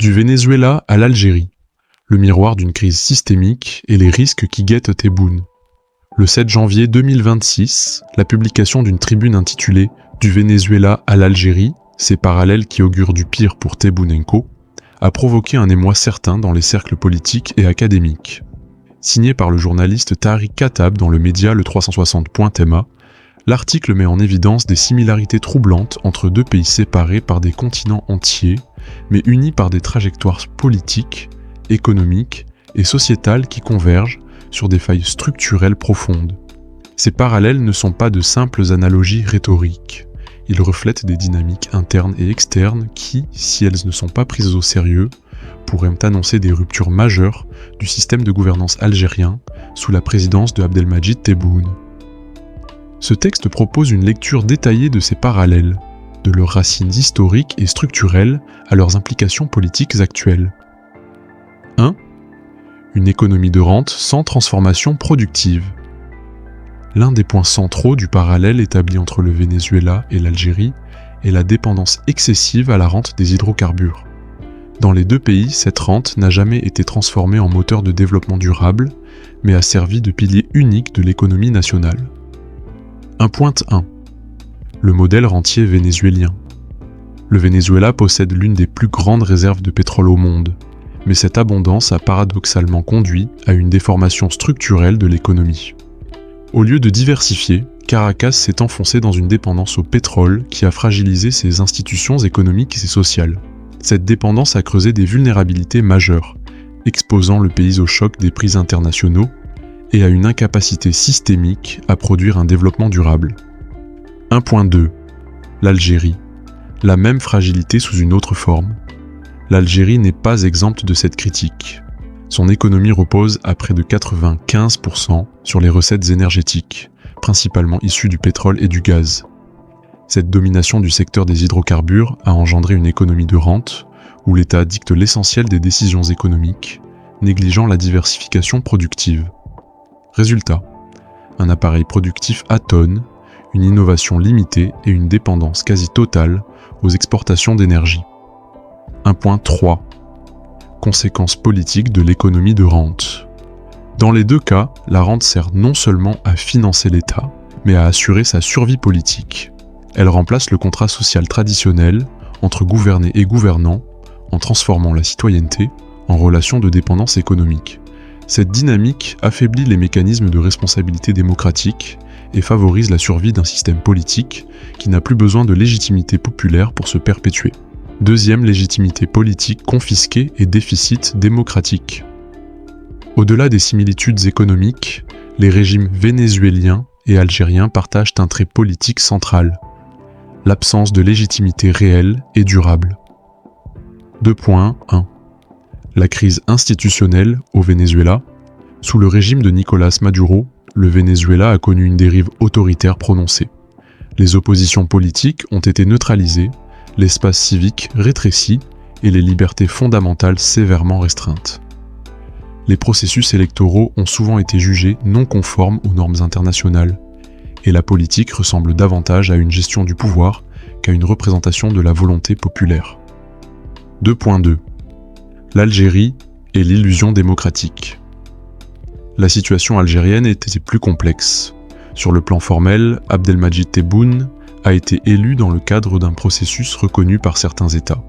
Du Venezuela à l'Algérie, le miroir d'une crise systémique et les risques qui guettent Tebboune. Le 7 janvier 2026, la publication d'une tribune intitulée « Du Venezuela à l'Algérie, ces parallèles qui augurent du pire pour Tebboune & Co » a provoqué un émoi certain dans les cercles politiques et académiques. Signé par le journaliste Tariq Khattab dans le média Le 360.ma, l'article met en évidence des similarités troublantes entre deux pays séparés par des continents entiers, mais unis par des trajectoires politiques, économiques et sociétales qui convergent sur des failles structurelles profondes. Ces parallèles ne sont pas de simples analogies rhétoriques. Ils reflètent des dynamiques internes et externes qui, si elles ne sont pas prises au sérieux, pourraient annoncer des ruptures majeures du système de gouvernance algérien sous la présidence de Abdelmadjid Tebboune. Ce texte propose une lecture détaillée de ces parallèles, de leurs racines historiques et structurelles à leurs implications politiques actuelles. 1. Une économie de rente sans transformation productive. L'un des points centraux du parallèle établi entre le Venezuela et l'Algérie est la dépendance excessive à la rente des hydrocarbures. Dans les deux pays, cette rente n'a jamais été transformée en moteur de développement durable, mais a servi de pilier unique de l'économie nationale. 1.1. Le modèle rentier vénézuélien. Le Venezuela possède l'une des plus grandes réserves de pétrole au monde, mais cette abondance a paradoxalement conduit à une déformation structurelle de l'économie. Au lieu de diversifier, Caracas s'est enfoncé dans une dépendance au pétrole qui a fragilisé ses institutions économiques et sociales. Cette dépendance a creusé des vulnérabilités majeures, exposant le pays au choc des prix internationaux et à une incapacité systémique à produire un développement durable. 1.2. L'Algérie. La même fragilité sous une autre forme. L'Algérie n'est pas exempte de cette critique. Son économie repose à près de 95% sur les recettes énergétiques, principalement issues du pétrole et du gaz. Cette domination du secteur des hydrocarbures a engendré une économie de rente, où l'État dicte l'essentiel des décisions économiques, négligeant la diversification productive. Résultat, un appareil productif atone, une innovation limitée et une dépendance quasi totale aux exportations d'énergie. 1.3. Conséquences politiques de l'économie de rente. Dans les deux cas, la rente sert non seulement à financer l'État, mais à assurer sa survie politique. Elle remplace le contrat social traditionnel entre gouvernés et gouvernants en transformant la citoyenneté en relation de dépendance économique. Cette dynamique affaiblit les mécanismes de responsabilité démocratique et favorise la survie d'un système politique qui n'a plus besoin de légitimité populaire pour se perpétuer. Deuxième légitimité politique confisquée et déficit démocratique. Au-delà des similitudes économiques, les régimes vénézuéliens et algériens partagent un trait politique central: l'absence de légitimité réelle et durable. 2.1. La crise institutionnelle au Venezuela. Sous le régime de Nicolás Maduro, le Venezuela a connu une dérive autoritaire prononcée. Les oppositions politiques ont été neutralisées, l'espace civique rétréci et les libertés fondamentales sévèrement restreintes. Les processus électoraux ont souvent été jugés non conformes aux normes internationales, et la politique ressemble davantage à une gestion du pouvoir qu'à une représentation de la volonté populaire. 2.2. L'Algérie et l'illusion démocratique. La situation algérienne était plus complexe. Sur le plan formel, Abdelmadjid Tebboune a été élu dans le cadre d'un processus reconnu par certains États.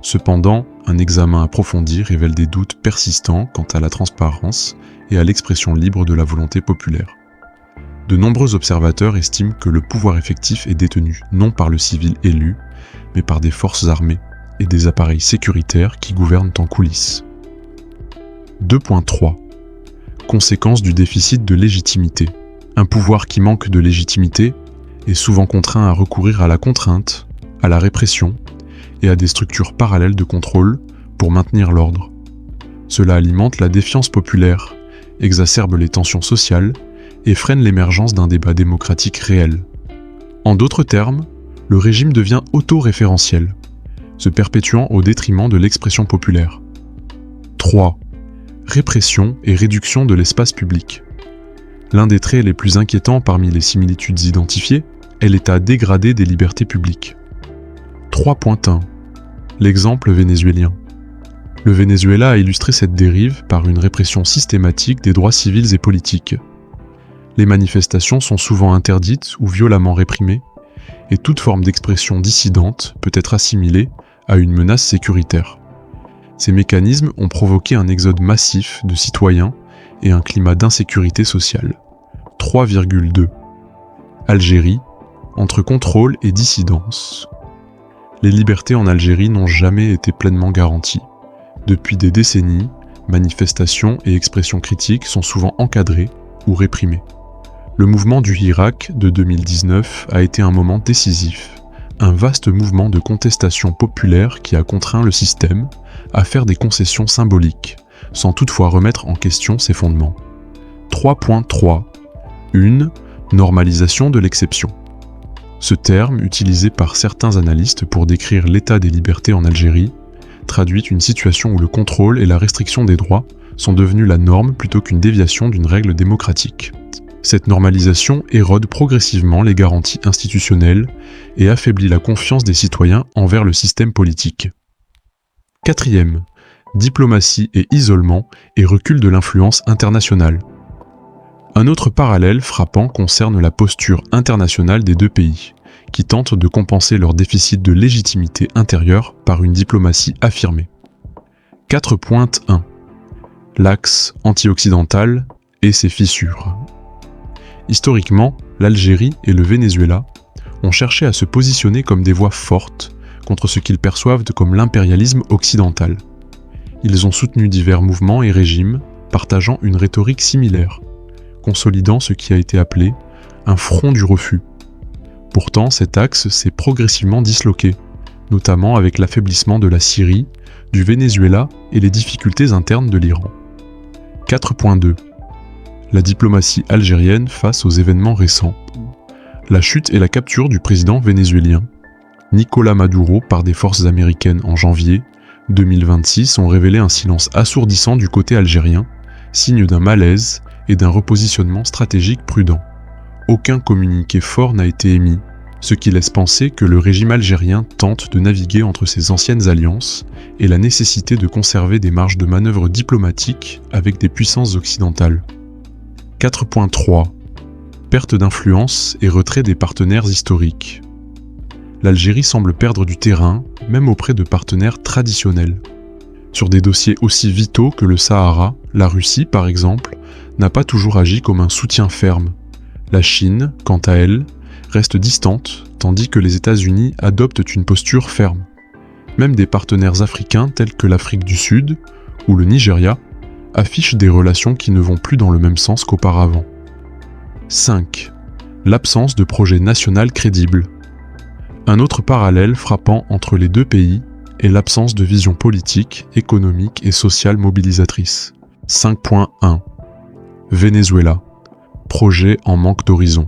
Cependant, un examen approfondi révèle des doutes persistants quant à la transparence et à l'expression libre de la volonté populaire. De nombreux observateurs estiment que le pouvoir effectif est détenu non par le civil élu, mais par des forces armées et des appareils sécuritaires qui gouvernent en coulisses. 2.3. Conséquence du déficit de légitimité. Un pouvoir qui manque de légitimité est souvent contraint à recourir à la contrainte, à la répression et à des structures parallèles de contrôle pour maintenir l'ordre. Cela alimente la défiance populaire, exacerbe les tensions sociales et freine l'émergence d'un débat démocratique réel. En d'autres termes, le régime devient autoréférentiel, se perpétuant au détriment de l'expression populaire. 3. Répression et réduction de l'espace public. L'un des traits les plus inquiétants parmi les similitudes identifiées est l'état dégradé des libertés publiques. 3.1. L'exemple vénézuélien. Le Venezuela a illustré cette dérive par une répression systématique des droits civils et politiques. Les manifestations sont souvent interdites ou violemment réprimées, et toute forme d'expression dissidente peut être assimilée à une menace sécuritaire. Ces mécanismes ont provoqué un exode massif de citoyens et un climat d'insécurité sociale. 3,2. Algérie, entre contrôle et dissidence. Les libertés en Algérie n'ont jamais été pleinement garanties. Depuis des décennies, manifestations et expressions critiques sont souvent encadrées ou réprimées. Le mouvement du Hirak de 2019 a été un moment décisif, un vaste mouvement de contestation populaire qui a contraint le système à faire des concessions symboliques, sans toutefois remettre en question ses fondements. 3.3. Une normalisation de l'exception. Ce terme, utilisé par certains analystes pour décrire l'état des libertés en Algérie, traduit une situation où le contrôle et la restriction des droits sont devenus la norme plutôt qu'une déviation d'une règle démocratique. Cette normalisation érode progressivement les garanties institutionnelles et affaiblit la confiance des citoyens envers le système politique. 4. Diplomatie et isolement et recul de l'influence internationale. Un autre parallèle frappant concerne la posture internationale des deux pays, qui tentent de compenser leur déficit de légitimité intérieure par une diplomatie affirmée. 4.1. L'axe anti-occidental et ses fissures. Historiquement, l'Algérie et le Venezuela ont cherché à se positionner comme des voix fortes contre ce qu'ils perçoivent comme l'impérialisme occidental. Ils ont soutenu divers mouvements et régimes partageant une rhétorique similaire, consolidant ce qui a été appelé un front du refus. Pourtant, cet axe s'est progressivement disloqué, notamment avec l'affaiblissement de la Syrie, du Venezuela et les difficultés internes de l'Iran. 4.2. La diplomatie algérienne face aux événements récents. La chute et la capture du président vénézuélien Nicolás Maduro par des forces américaines en janvier 2026 ont révélé un silence assourdissant du côté algérien, signe d'un malaise et d'un repositionnement stratégique prudent. Aucun communiqué fort n'a été émis, ce qui laisse penser que le régime algérien tente de naviguer entre ses anciennes alliances et la nécessité de conserver des marges de manœuvre diplomatiques avec des puissances occidentales. 4.3. Perte d'influence et retrait des partenaires historiques. L'Algérie semble perdre du terrain, même auprès de partenaires traditionnels. Sur des dossiers aussi vitaux que le Sahara, la Russie, par exemple, n'a pas toujours agi comme un soutien ferme. La Chine, quant à elle, reste distante, tandis que les États-Unis adoptent une posture ferme. Même des partenaires africains tels que l'Afrique du Sud ou le Nigeria affichent des relations qui ne vont plus dans le même sens qu'auparavant. 5. L'absence de projet national crédible. Un autre parallèle frappant entre les deux pays est l'absence de vision politique, économique et sociale mobilisatrice. 5.1. Venezuela. Projet en manque d'horizon.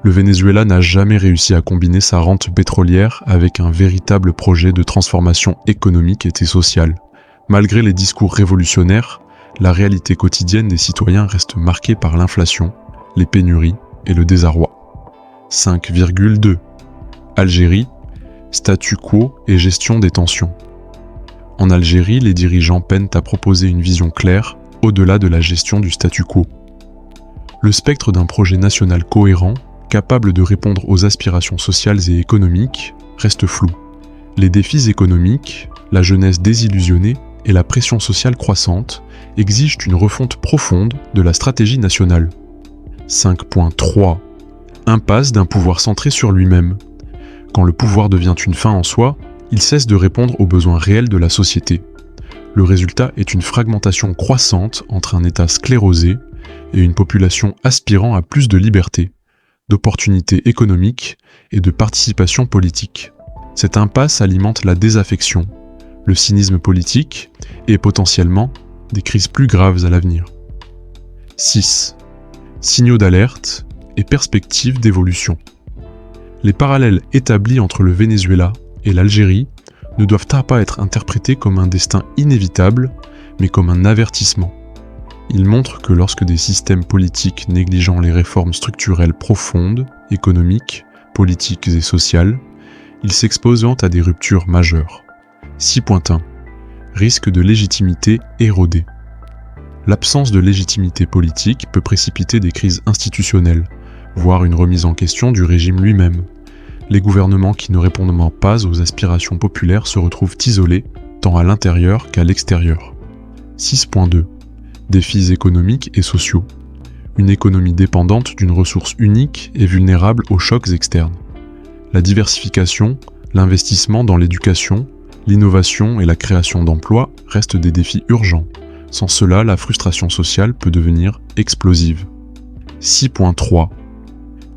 Le Venezuela n'a jamais réussi à combiner sa rente pétrolière avec un véritable projet de transformation économique et sociale. Malgré les discours révolutionnaires, la réalité quotidienne des citoyens reste marquée par l'inflation, les pénuries et le désarroi. 5,2. Algérie, statu quo et gestion des tensions. En Algérie, les dirigeants peinent à proposer une vision claire au-delà de la gestion du statu quo. Le spectre d'un projet national cohérent, capable de répondre aux aspirations sociales et économiques, reste flou. Les défis économiques, la jeunesse désillusionnée et la pression sociale croissante exigent une refonte profonde de la stratégie nationale. 5.3. Impasse d'un pouvoir centré sur lui-même. Quand le pouvoir devient une fin en soi, il cesse de répondre aux besoins réels de la société. Le résultat est une fragmentation croissante entre un État sclérosé et une population aspirant à plus de liberté, d'opportunités économiques et de participation politique. Cette impasse alimente la désaffection, le cynisme politique et potentiellement des crises plus graves à l'avenir. 6. Signaux d'alerte et perspectives d'évolution. Les parallèles établis entre le Venezuela et l'Algérie ne doivent pas être interprétés comme un destin inévitable, mais comme un avertissement. Ils montrent que lorsque des systèmes politiques négligeant les réformes structurelles profondes, économiques, politiques et sociales, ils s'exposent à des ruptures majeures. 6.1. risque de légitimité érodée. L'absence de légitimité politique peut précipiter des crises institutionnelles, voire une remise en question du régime lui-même. Les gouvernements qui ne répondent pas aux aspirations populaires se retrouvent isolés, tant à l'intérieur qu'à l'extérieur. 6.2. Défis économiques et sociaux. Une économie dépendante d'une ressource unique et vulnérable aux chocs externes. La diversification, l'investissement dans l'éducation, l'innovation et la création d'emplois restent des défis urgents. Sans cela, la frustration sociale peut devenir explosive. 6.3.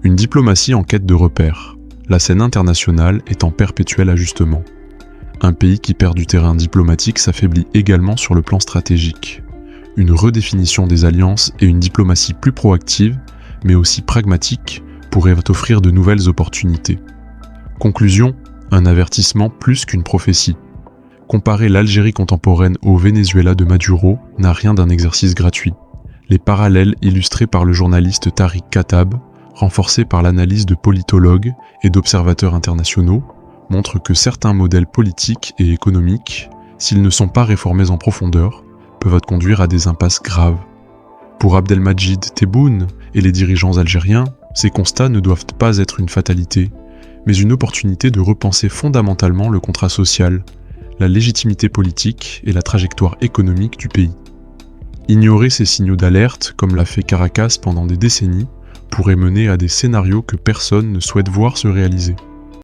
Une diplomatie en quête de repères. La scène internationale est en perpétuel ajustement. Un pays qui perd du terrain diplomatique s'affaiblit également sur le plan stratégique. Une redéfinition des alliances et une diplomatie plus proactive, mais aussi pragmatique, pourraient offrir de nouvelles opportunités. Conclusion, un avertissement plus qu'une prophétie. Comparer l'Algérie contemporaine au Venezuela de Maduro n'a rien d'un exercice gratuit. Les parallèles illustrés par le journaliste Tariq Khattab, renforcés par l'analyse de politologues et d'observateurs internationaux, montrent que certains modèles politiques et économiques, s'ils ne sont pas réformés en profondeur, peuvent conduire à des impasses graves. Pour Abdelmadjid Tebboune et les dirigeants algériens, ces constats ne doivent pas être une fatalité, mais une opportunité de repenser fondamentalement le contrat social, la légitimité politique et la trajectoire économique du pays. Ignorer ces signaux d'alerte, comme l'a fait Caracas pendant des décennies, pourrait mener à des scénarios que personne ne souhaite voir se réaliser.